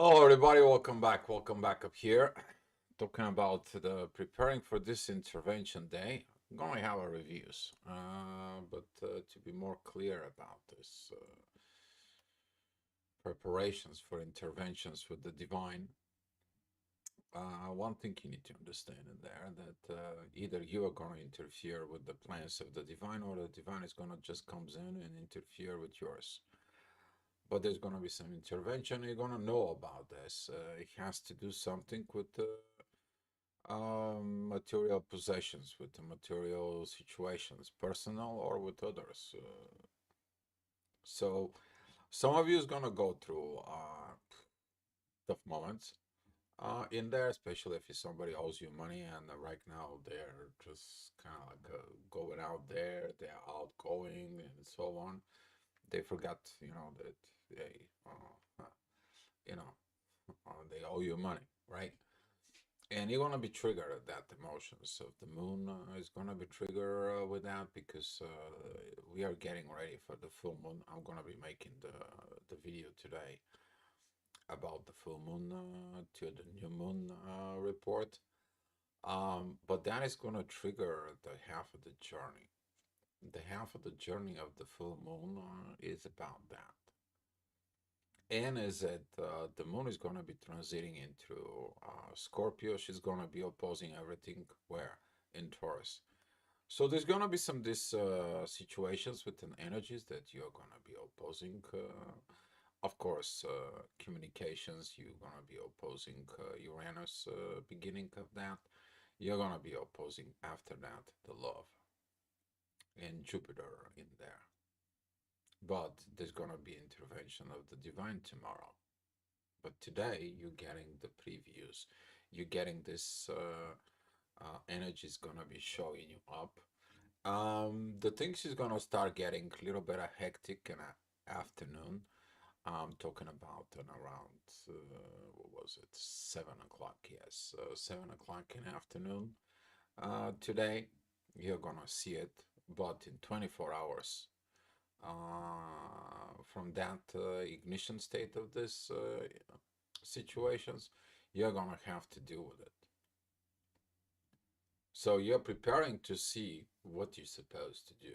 Hello, everybody. Welcome back. Welcome back up here. Talking about the preparing for this intervention day. I'm going to have a reviews, but to be more clear about this preparations for interventions with the divine. One thing you need to understand in there that either you are going to interfere with the plans of the divine, or the divine is going to just comes in and interfere with yours. But there's going to be some intervention. You're going to know about this. It has to do something with the material possessions, with the material situations, personal or with others. So some of you is gonna go through tough moments in there, especially if somebody owes you money and right now they're just kind of like going out there, they're outgoing and so on. They forgot, that they, you know, they owe you money, right? And you're gonna be triggered at that emotions of the moon is gonna be triggered with that because we are getting ready for the full moon. I'm gonna be making the video today about the full moon to the new moon report. But that is gonna trigger the half of the journey. The half of the journey of the full moon is about that. And is that the moon is going to be transiting into Scorpio. She's going to be opposing everything where in Taurus. So there's going to be some these situations within energies that you're going to be opposing. Of course, communications, you're going to be opposing Uranus, beginning of that. You're going to be opposing after that the love and Jupiter in there. But there's going to be intervention of the divine tomorrow. But today you're getting the previews. You're getting this energy is gonna be showing you up. The things is gonna start getting a little bit of hectic in the afternoon. I'm talking about around what was it, 7 o'clock? Yes, 7 o'clock in the afternoon. Today you're gonna see it, but in 24 hours from that ignition state of this situations, you're gonna have to deal with it. So you're preparing to see what you're supposed to do.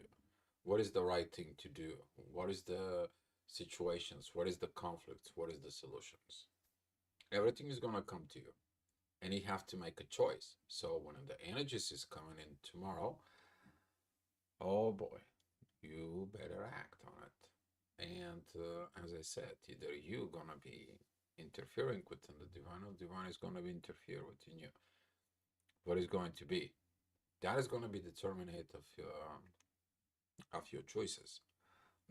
What is the right thing to do? What is the situations? What is the conflicts? What is the solutions? Everything is gonna come to you. And you have to make a choice. So when the energies is coming in tomorrow, oh boy, you better act on it. And as I said, either you gonna be interfering within the divine, or the divine is gonna be interfere within you. What is going to be? That is going to be determinate of your choices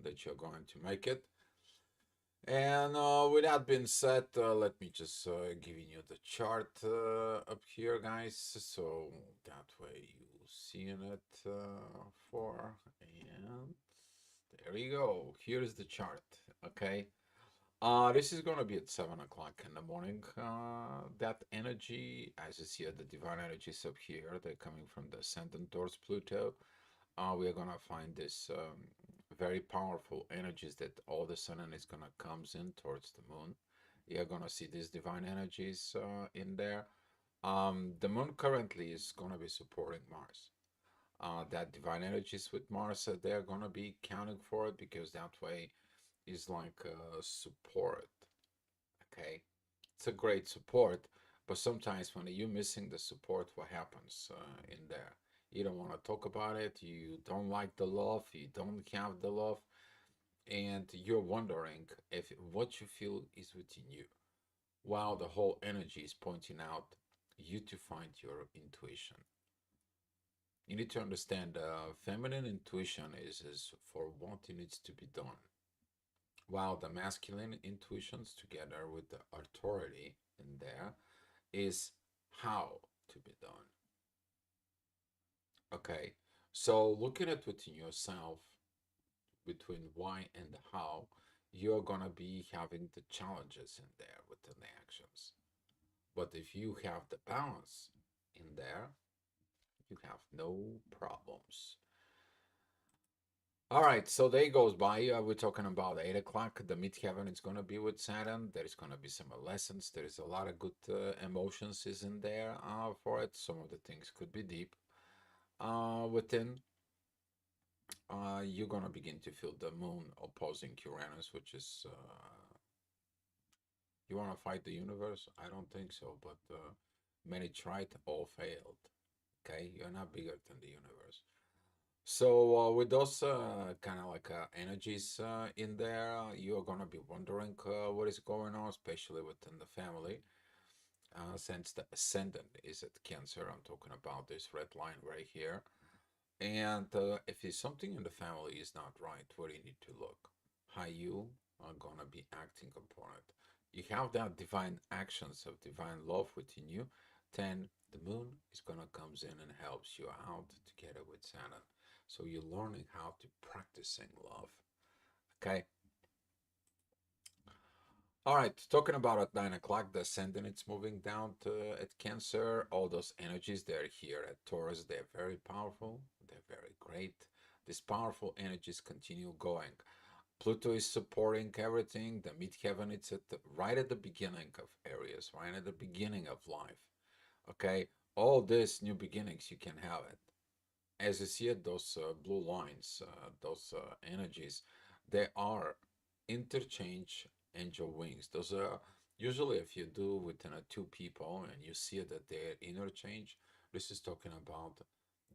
that you're going to make it. And with that being said, let me just giving you the chart up here, guys, so that way you seeing it for. And there you go. Here's the chart. Okay. This is gonna be at 7 o'clock in the morning. That energy, as you see, the divine energies up here, they're coming from the ascendant towards Pluto. We are gonna find this very powerful energies that all of a sudden is gonna comes in towards the moon. You're gonna see these divine energies in there. The moon currently is gonna be supporting Mars. That divine energies with Mars, they're gonna be counting for it because that way is like support. Okay, it's a great support, but sometimes when you're missing the support, what happens in there? You don't want to talk about it. You don't like the love. You don't have the love, and you're wondering if what you feel is within you. While the whole energy is pointing out you to find your intuition. You need to understand feminine intuition is for what needs to be done, while the masculine intuitions together with the authority in there is how to be done. Okay, so looking at within yourself between why and the how, you're gonna be having the challenges in there within the actions. But if you have the balance in there, you have no problems. All right, so day goes by. We're talking about 8 o'clock. The midheaven is going to be with Saturn. There is going to be some lessons. There is a lot of good emotions is in there for it. Some of the things could be deep. Within, you're going to begin to feel the moon opposing Uranus, which is, you want to fight the universe? I don't think so, but many tried, all failed. Okay, you're not bigger than the universe. So with those kind of like energies in there, you're gonna be wondering what is going on, especially within the family, since the ascendant is at Cancer. I'm talking about this red line right here. And if there's something in the family is not right, where you need to look, how you are gonna be acting upon it. You have that divine actions of divine love within you, then the moon is gonna comes in and helps you out together with Saturn. So you're learning how to practicing love. Okay. All right, talking about at 9 o'clock, the ascendant it's moving down to at Cancer. All those energies they're here at Taurus. They're very powerful. They're very great. These powerful energies continue going. Pluto is supporting everything. The midheaven it's at right at the beginning of Aries, right at the beginning of life. Okay, all these new beginnings you can have it. As you see it, those blue lines, those energies, they are interchange angel wings. Those are usually if you do within two people and you see that they interchange, this is talking about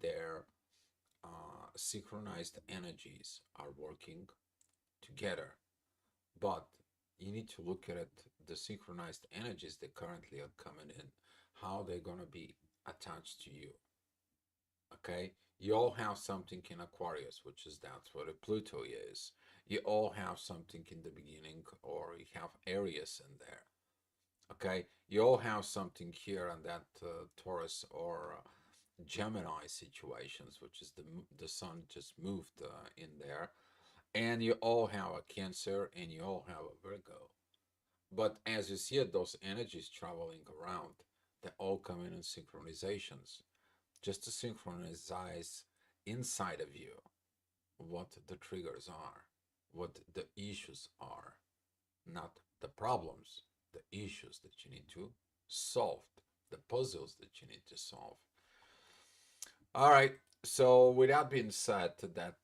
their synchronized energies are working together. But you need to look at it, the synchronized energies that currently are coming in, how they're going to be attached to you. Okay, you all have something in Aquarius, which is that's what a Pluto is. You all have something in the beginning, or you have Aries in there. Okay, you all have something here on that Taurus or Gemini situations, which is the Sun just moved in there, and you all have a Cancer and you all have a Virgo. But as you see it, those energies traveling around, they all come in synchronizations just to synchronize inside of you what the triggers are, what the issues are, not the problems, the issues that you need to solve, the puzzles that you need to solve. All right. So with that being said, that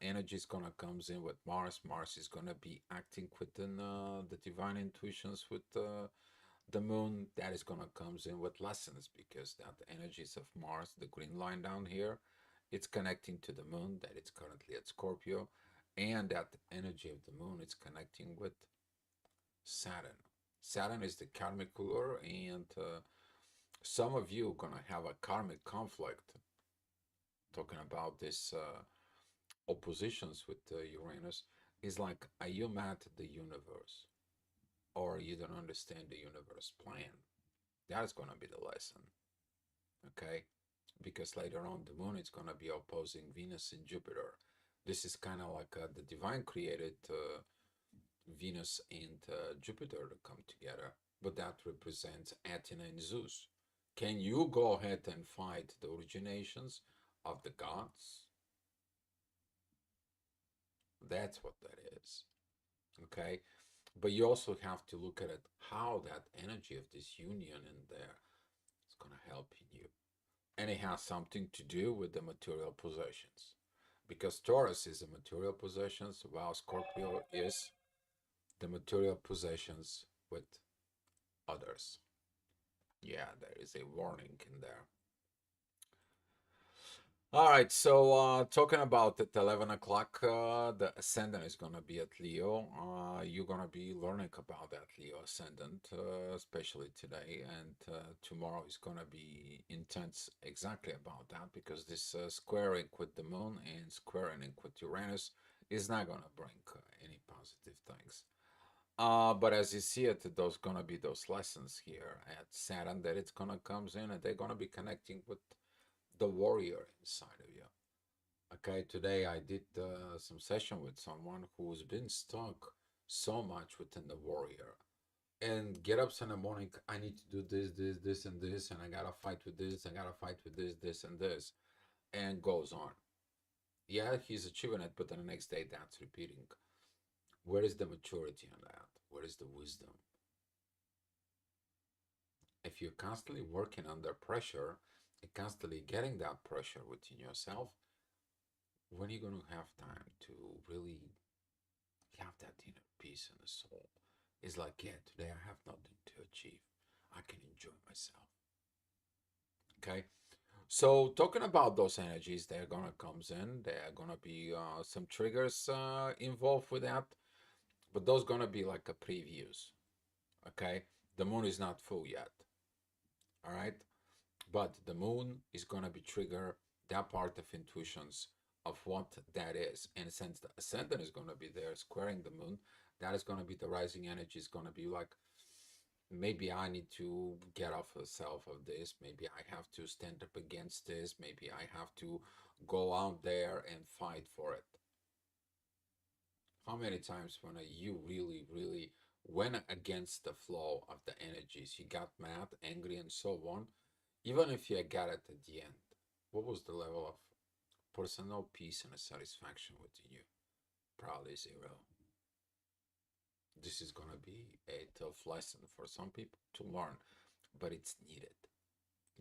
energy is gonna comes in with Mars. Mars is gonna be acting within the divine intuitions with the moon. That is gonna comes in with lessons because that energies of Mars, the green line down here, it's connecting to the moon that it's currently at Scorpio, and that energy of the moon is connecting with Saturn. Saturn is the karmic ruler, and some of you are gonna have a karmic conflict talking about this oppositions with Uranus is like, are you mad at the universe or you don't understand the universe plan? That's going to be the lesson, okay? Because later on, the moon is going to be opposing Venus and Jupiter. This is kind of like the divine created Venus and Jupiter to come together, but that represents Athena and Zeus. Can you go ahead and fight the originations of the gods? That's what that is. Okay. But you also have to look at it how that energy of this union in there is going to help you. And it has something to do with the material possessions. Because Taurus is the material possessions, while Scorpio is the material possessions with others. Yeah, there is a warning in there. All right, so talking about at 11 o'clock, the ascendant is going to be at Leo. You're going to be learning about that Leo ascendant, especially today, and tomorrow is going to be intense exactly about that because this squaring with the moon and squaring with Uranus is not going to bring any positive things. But as you see it, those going to be those lessons here at Saturn that it's going to comes in and they're going to be connecting with the warrior inside of you. Okay, today I did some session with someone who's been stuck so much within the warrior and get ups in the morning. I need to do this, and this, and I gotta fight with this. I gotta fight with this, and this, and goes on. Yeah, he's achieving it, but then the next day that's repeating. Where is the maturity on that? Where is the wisdom? If you're constantly working under pressure and constantly getting that pressure within yourself, when are you going to have time to really have that inner peace in the soul? It's like, yeah, today I have nothing to achieve. I can enjoy myself. Okay. So talking about those energies, they're gonna comes in. There are gonna be some triggers involved with that, but those gonna be like a previews. Okay, the moon is not full yet. All right, but the moon is gonna be trigger that part of intuitions of what that is. And since the ascendant is gonna be there squaring the moon, that is gonna be the rising energy. Is gonna be like maybe I need to get off myself of this. Maybe I have to stand up against this. Maybe I have to go out there and fight for it. How many times when you really, really went against the flow of the energies, you got mad, angry, and so on, even if you got it at the end, what was the level of personal peace and satisfaction within you? Probably zero. This is gonna be a tough lesson for some people to learn, but it's needed.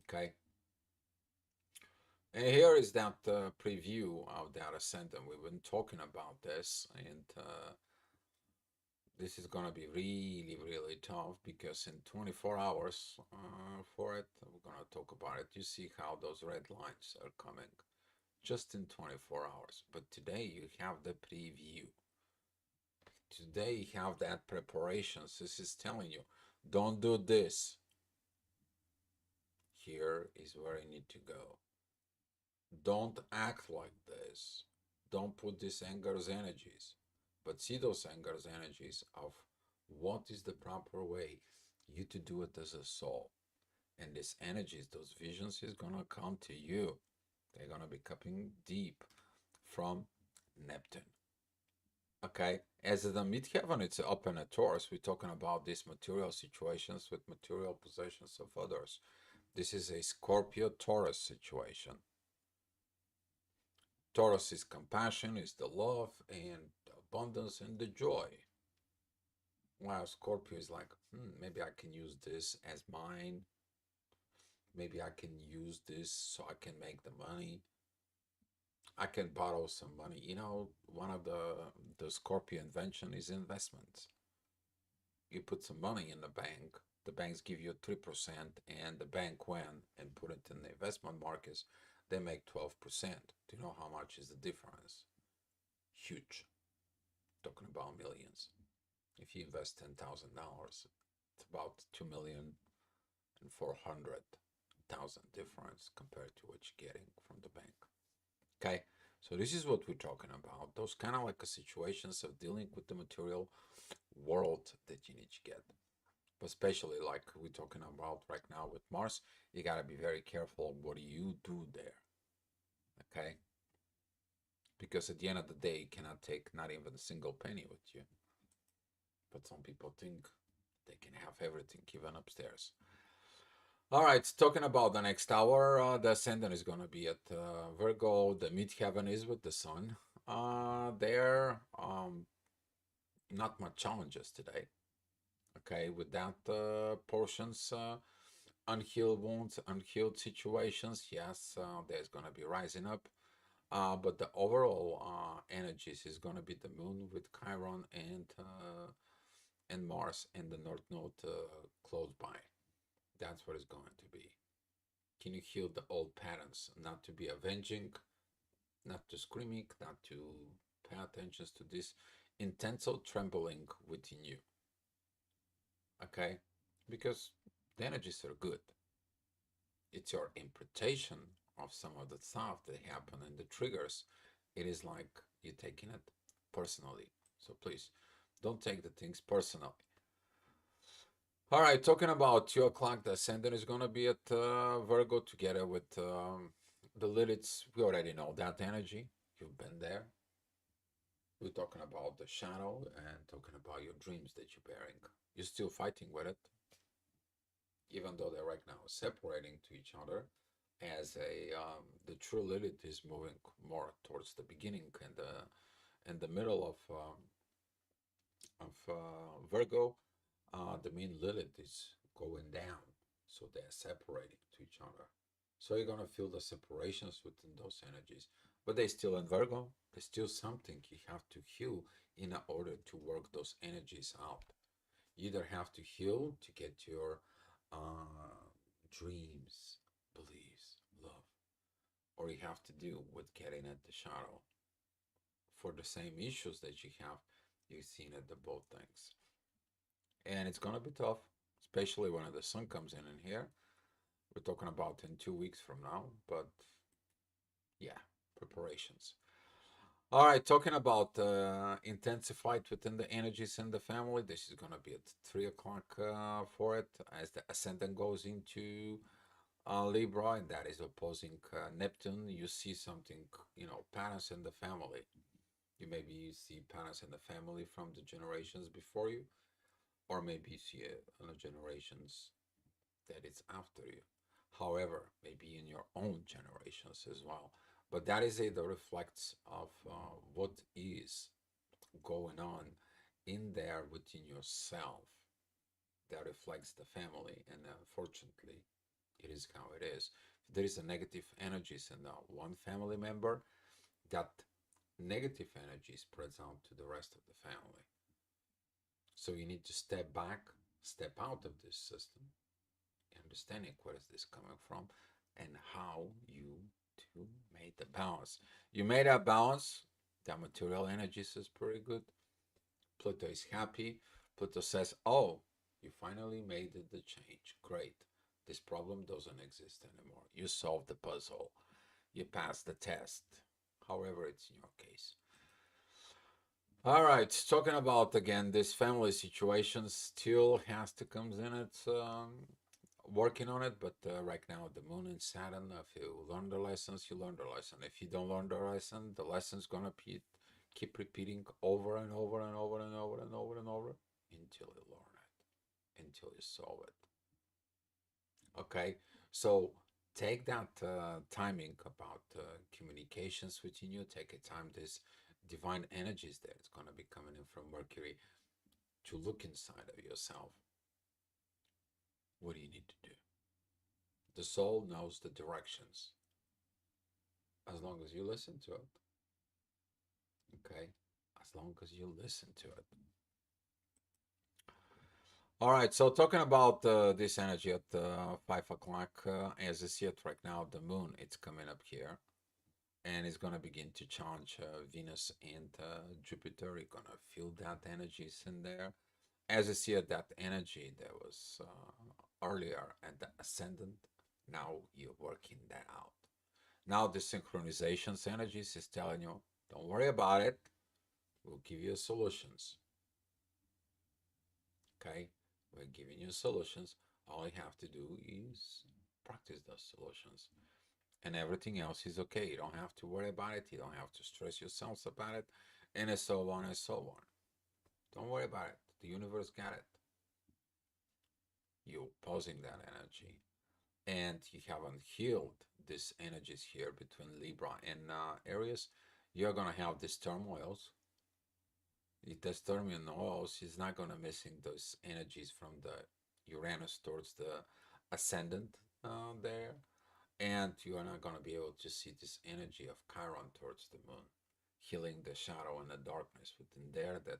Okay. And here is that preview of data center. We've been talking about this, and this is gonna be really, really tough because in 24 hours for it, we're gonna talk about it. You see how those red lines are coming just in 24 hours. But today you have the preview. Today you have that preparations. This is telling you, don't do this. Here is where you need to go. Don't act like this. Don't put these anger's energies, but see those anger's energies of what is the proper way you to do it as a soul. And these energies, those visions is gonna come to you. They're gonna be coming deep from Neptune. Okay, as the midheaven, it's open at Taurus. We're talking about these material situations with material possessions of others. This is a Scorpio Taurus situation. Taurus is compassion, is the love and the abundance and the joy. While Scorpio is like, maybe I can use this as mine. Maybe I can use this so I can make the money. I can borrow some money. You know, one of the Scorpio invention is investments. You put some money in the bank. The banks give you 3%, and the bank went and put it in the investment markets. They make 12%. Do you know how much is the difference? Huge. Talking about millions. If you invest $10,000, it's about 2,400,000 difference compared to what you're getting from the bank. Okay, so this is what we're talking about. Those kind of like situations of dealing with the material world that you need to get. But especially like we're talking about right now with Mars, you gotta be very careful what do you do there. Okay, because at the end of the day, you cannot take not even a single penny with you. But some people think they can have everything even upstairs. All right, talking about the next hour, the ascendant is going to be at Virgo. The midheaven is with the sun. There, not much challenges today. Okay, with that portions, unhealed wounds, unhealed situations. Yes, there's going to be rising up. But the overall energies is going to be the moon with Chiron and Mars and the North Node close by. That's what it's going to be. Can you heal the old patterns? Not to be avenging, not to screaming, not to pay attention to this intense trembling within you. Okay? Because the energies are good. It's your interpretation of some of the stuff that happen and the triggers. It is like you're taking it personally. So please don't take the things personally. All right, talking about 2 o'clock, the ascendant is going to be at Virgo together with the Liliths. We already know that energy. You've been there. We're talking about the shadow and talking about your dreams that you're bearing. You're still fighting with it, even though they're right now separating to each other. as a the true Lilith is moving more towards the beginning and the middle of Virgo. The mean Lilith is going down, so they're separating to each other. So you're gonna feel the separations within those energies, but they still in Virgo. There's still something you have to heal in order to work those energies out. You either have to heal to get your dreams, beliefs, love, or you have to deal with getting at the shadow for the same issues that you have. You've seen at the both things, and it's gonna be tough, especially when the sun comes in here. We're talking about in 2 weeks from now, but yeah, preparations. All right, talking about intensified within the energies in the family. This is gonna be at 3 o'clock for it as the ascendant goes into Libra, and that is opposing Neptune. You see something, patterns in the family. You see patterns in the family from the generations before you, or maybe you see it in the generations that it's after you. However, maybe in your own generations as well. But that is the reflects of what is going on in there within yourself. That reflects the family, and unfortunately, it is how it is. If there is a negative energies in one family member, that negative energy spreads out to the rest of the family. So you need to step back, step out of this system, understanding where is this coming from and how you to make the balance. You made a balance. The material energies is pretty good. Pluto is happy. Pluto says, "Oh, you finally made the change. Great. This problem doesn't exist anymore. You solved the puzzle. You passed the test. However, it's in your case." All right, talking about again this family situation still has to come in. It's working on it, but right now the moon and Saturn. If you learn the lessons, you learn the lesson. If you don't learn the lesson, the lesson's gonna keep repeating over and over and over and over and over and over until you learn it, until you solve it. Okay, so take that timing about communications within you. Take a time. This divine energies that it's gonna be coming in from Mercury to look inside of yourself. What do you need to do? The soul knows the directions as long as you listen to it. Okay, as long as you listen to it. All right, so talking about this energy at 5 o'clock, as I see it right now, the moon it's coming up here, and it's gonna begin to challenge Venus and Jupiter. You're gonna feel that energies in there. As I see it, that energy that was earlier at the ascendant, now you're working that out. Now the synchronizations energies is telling you, don't worry about it. We'll give you solutions. Okay? We're giving you solutions. All you have to do is practice those solutions. And everything else is okay. You don't have to worry about it. You don't have to stress yourselves about it. And so on and so on. Don't worry about it. The universe got it. You're pausing that energy. And you haven't healed these energies here between Libra and Aries. You're going to have these turmoils. This turmoils is not going to missing those energies from the Uranus towards the ascendant there, and you are not going to be able to see this energy of Chiron towards the moon, healing the shadow and the darkness within there. That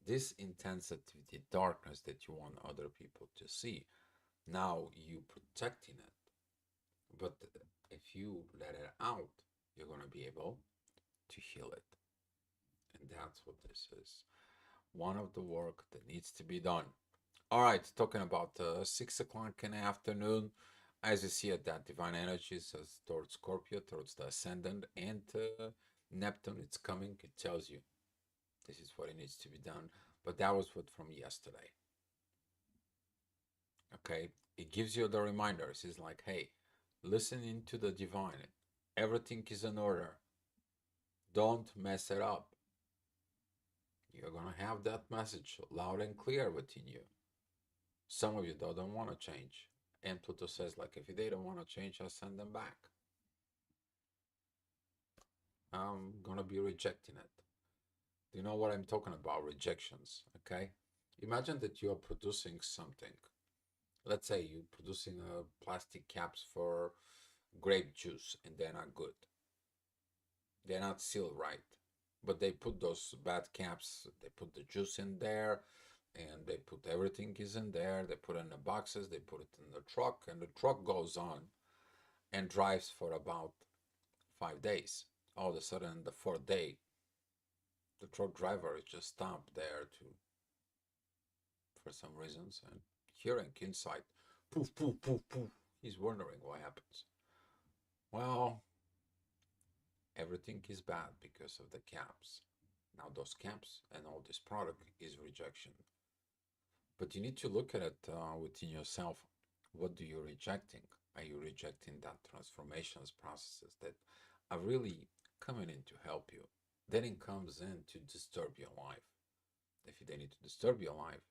this intensity, the darkness that you want other people to see, now you protecting it. But if you let it out, you're going to be able to heal it, and that's what this is. One of the work that needs to be done. All right, talking about 6 o'clock in the afternoon, as you see it, that divine energy says towards Scorpio, towards the ascendant, and Neptune, it's coming. It tells you this is what it needs to be done. But that was what from yesterday. Okay, it gives you the reminders. It's like, hey, listen into the divine. Everything is in order. Don't mess it up. You're gonna have that message loud and clear within you. Some of you don't want to change. And Pluto says, like, if they don't want to change, I send them back. I'm gonna be rejecting it. Do you know what I'm talking about? Rejections, okay? Imagine that you are producing something. Let's say you're producing plastic caps for grape juice and they're not good. They're not sealed right. But they put those bad caps, they put the juice in there, and they put everything is in there. They put it in the boxes, they put it in the truck, and the truck goes on and drives for about 5 days. All of a sudden, the fourth day, the truck driver is just stopped there to for some reasons and hearing inside, poof, poof, poof, poof. He's wondering what happens. Well, everything is bad because of the caps. Now those caps and all this product is rejection. But you need to look at it within yourself. What do you rejecting? Are you rejecting that transformations processes that are really coming in to help you? Then it comes in to disturb your life. If they need to disturb your life,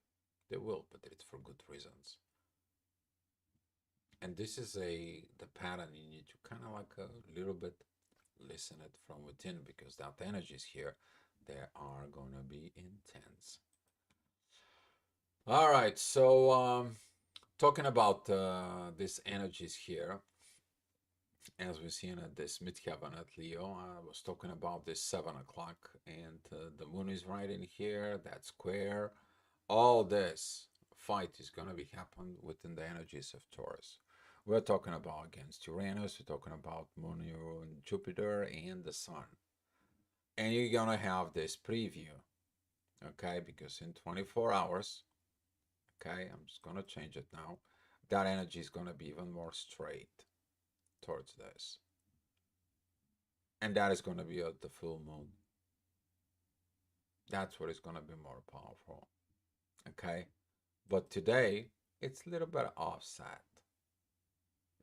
they will, but it's for good reasons. And this is the pattern you need to kind of like a little bit listen it from within because that energy is here. They are gonna be intense. All right, so talking about these energies here, as we're seeing at this midheaven at Leo, I was talking about this 7 o'clock, and the moon is right in here, that square. All this fight is going to be happening within the energies of Taurus. We're talking about against Uranus, we're talking about Moon, Jupiter, and the Sun. And you're going to have this preview, okay? Because in 24 hours, okay, I'm just going to change it now, that energy is going to be even more straight towards this. And that is going to be at the full moon. That's what is going to be more powerful, okay? But today, it's a little bit offset.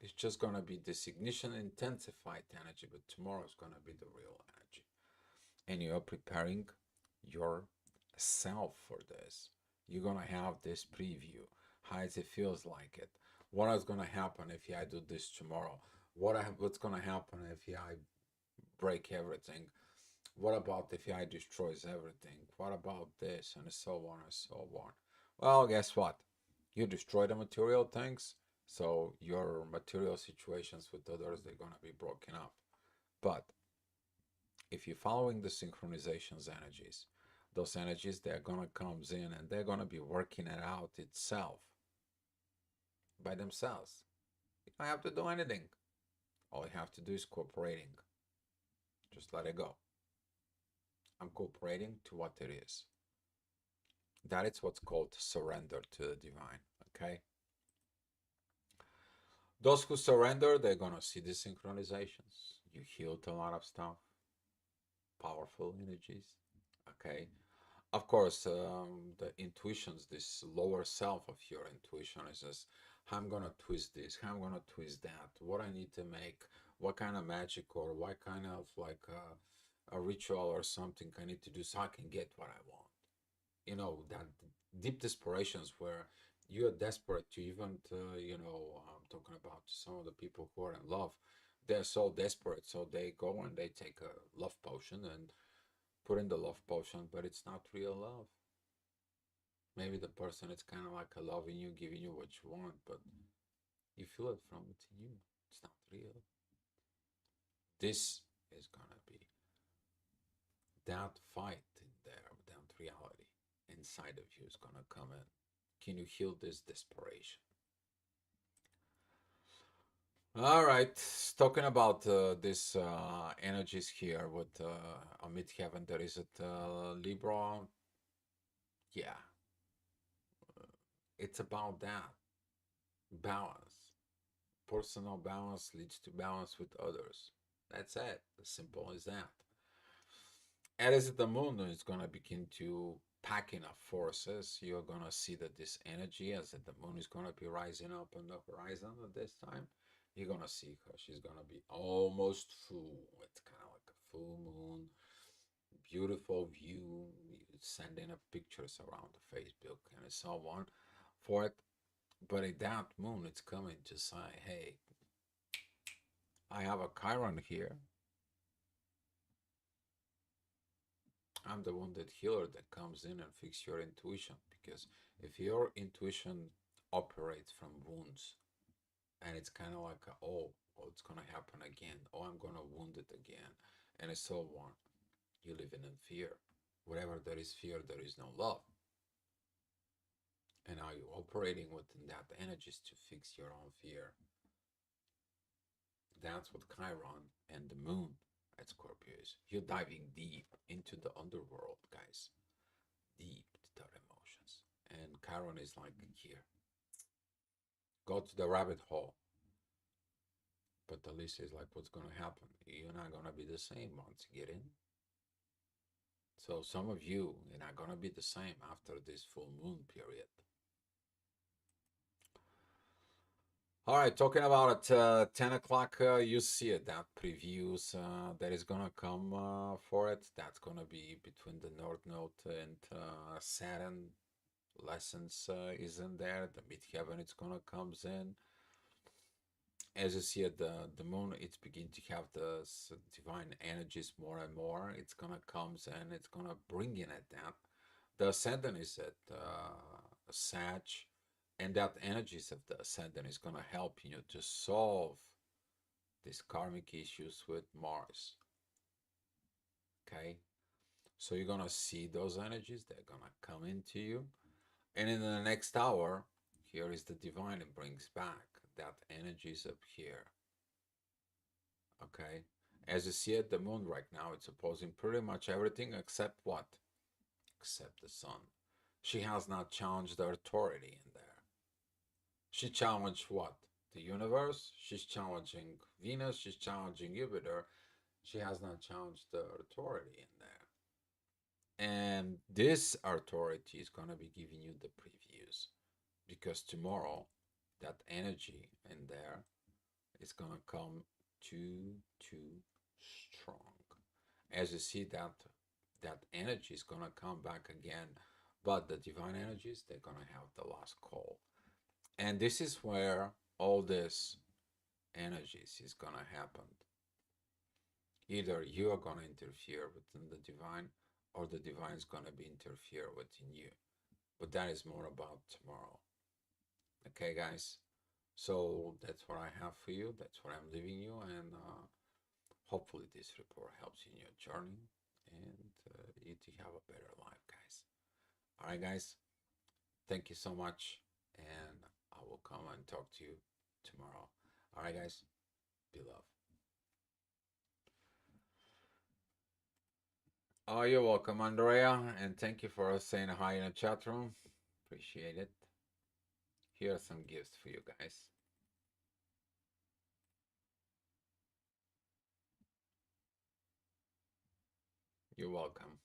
It's just going to be this ignition intensified energy, but tomorrow is going to be the real energy. And you're preparing yourself for this. You're going to have this preview. How it feels like it. What is going to happen if I do this tomorrow? What's going to happen if I break everything? What about if I destroys everything? What about this? And so on and so on. Well, guess what? You destroy the material things, so your material situations with others, they're going to be broken up. But if you're following the synchronizations energies, those energies, they're going to come in and they're going to be working it out itself by themselves. You don't have to do anything. All you have to do is cooperating. Just let it go. I'm cooperating to what it is. That is what's called surrender to the divine, okay? Those who surrender, they're going to see the synchronizations. You healed a lot of stuff, powerful energies, okay? Of course, the intuitions, this lower self of your intuition is just, how I'm going to twist this, how I'm going to twist that, what I need to make, what kind of magic or what kind of like a ritual or something I need to do so I can get what I want. You know, that deep desperations where you are desperate to even I'm talking about some of the people who are in love. They're so desperate, so they go and they take a love potion and put in the love potion, but it's not real love. Maybe the person is kind of like a loving you, giving you what you want, but you feel it from within you. It's not real. This is gonna be that fight in there, that reality inside of you is gonna come in. Can you heal this desperation? All right, talking about this energies here with Amit Heaven, there is at Libra. Yeah, it's about that balance. Personal balance leads to balance with others. That's it. As simple as that. And as the moon is going to begin to pack enough forces, you're going to see that this energy, as the moon is going to be rising up on the horizon at this time, you're going to see her. She's going to be almost full. It's kind of like a full moon, beautiful view, sending up pictures around the Facebook and so on for it. But at that moon, it's coming to say, hey, I have a Chiron here. I'm the wounded healer that comes in and fix your intuition. Because if your intuition operates from wounds, and it's kind of like, oh, it's gonna happen again. Oh, I'm gonna wound it again, and so on. You live in fear. Wherever there is fear, there is no love. And are you operating within that energies to fix your own fear? That's what Chiron and the moon at Scorpio is. You're diving deep into the underworld, guys. Deep to their emotions. And Chiron is like, here, go to the rabbit hole. But Alicia is like, what's going to happen? You're not going to be the same once you get in. So some of you are not going to be the same after this full moon period. All right, talking about at 10 o'clock, you see it, that previews that is going to come for it. That's going to be between the North Node and Saturn. Lessons is in there. The midheaven, it's going to comes in. As you see at the moon, it's beginning to have the divine energies more and more. It's going to comes and it's going to bring in at that. The ascendant is at Sag, and that energies of the ascendant is going to help you to solve these karmic issues with Mars. Okay, so you're going to see those energies, they're going to come into you, and in the next hour, here is the divine, it brings back that energies up here. Okay, as you see at the moon right now, it's opposing pretty much everything except what? Except the sun. She has not challenged the authority in there. She challenged what? The universe. She's challenging Venus. She's challenging Jupiter. She has not challenged the authority in there. And this authority is going to be giving you the previews because tomorrow that energy in there is going to come too strong. As you see that energy is going to come back again, but the divine energies, they're going to have the last call. And this is where all this energies is going to happen. Either you are going to interfere within the divine, or the divine is going to be interfere within you. But that is more about tomorrow. Okay, guys? So that's what I have for you. That's what I'm leaving you. And hopefully this report helps you in your journey and you to have a better life, guys. All right, guys. Thank you so much. And I will come and talk to you tomorrow. All right, guys. Be love. Oh, you're welcome, Andrea, and thank you for saying hi in the chat room. Appreciate it. Here are some gifts for you guys. You're welcome.